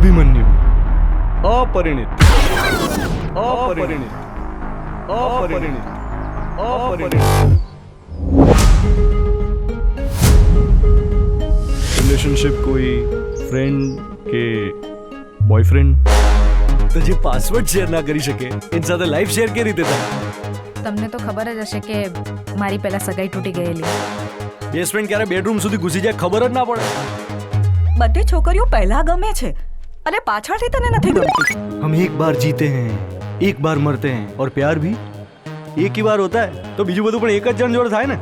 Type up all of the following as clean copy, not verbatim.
Abhimanyu अपरिणित अपरिणित अपरिणित अपरिणित relationship कोई friend के boyfriend તો જે પાસવર્ડ શેર ના કરી શકે એની સાથે લાઈફ શેર કેવી રીતે થાય? તમને તો ખબર જ હશે કે મારી પહેલા સગાઈ તૂટી ગયેલી. બેસ્ટ ફ્રેન્ડ ક્યારે બેડરૂમ સુધી ઘૂસી જાય ખબર જ ના પડે. બધી છોકરીઓ પહેલા ગમે છે અને પાછળથી તને નથી ગમતી. हम एक बार जीते हैं एक बार मरते हैं और प्यार भी एक ही बार होता है. तो બીજું બધું પણ એક જ જણ જોડે થાય ને.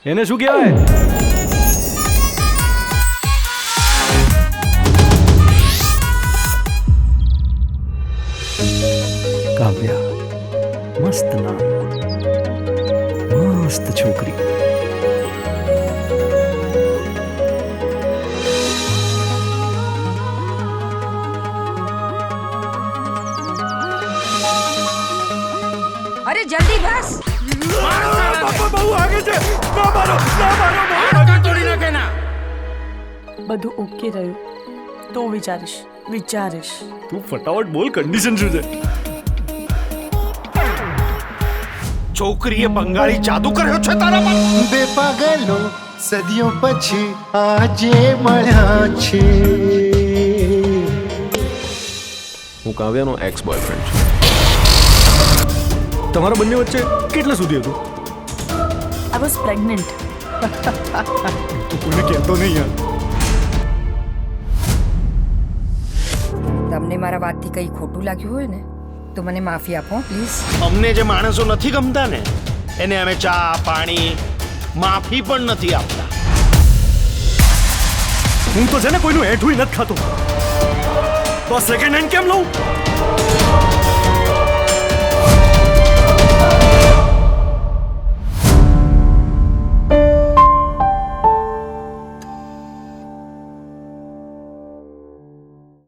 એને શું કહેવાય? કાવ્યા. મસ્ત નામ, મસ્ત છોકરી. અરે જલ્દી બસ. બહુ આગે છે. ના મારો, ના મારો. તોડી નાખે ના. બધું ઓકે રહ્યું તો વિચારીશ. તું ફટાફટ બોલ, કન્ડિશન શું છે? છોકરીએ બંગાળી જાદુ કર્યો છે તારા પર. બે પાગલો સદીઓ પછી આજે મળ્યા છે. હું કાવ્યાનો એક્સ બોયફ્રેન્ડ છું. તમારા બંને વચ્ચે કેટલા સુધી હતું? I was pregnant. તું કોઈને કહેતો નહીં યાર. તમને મારા વાતથી કંઈ ખોટું લાગ્યું હોય ને તો મને માફી આપો પ્લીઝ. અમને જે માણસો નથી ગમતા ને એને અમે ચા પાણી માફી પણ નથી આપતા. હું તો છે ને કોઈનું હેઠું નથી ખાતો. તો સેકન્ડ હેન્ડ કેમ લઉં?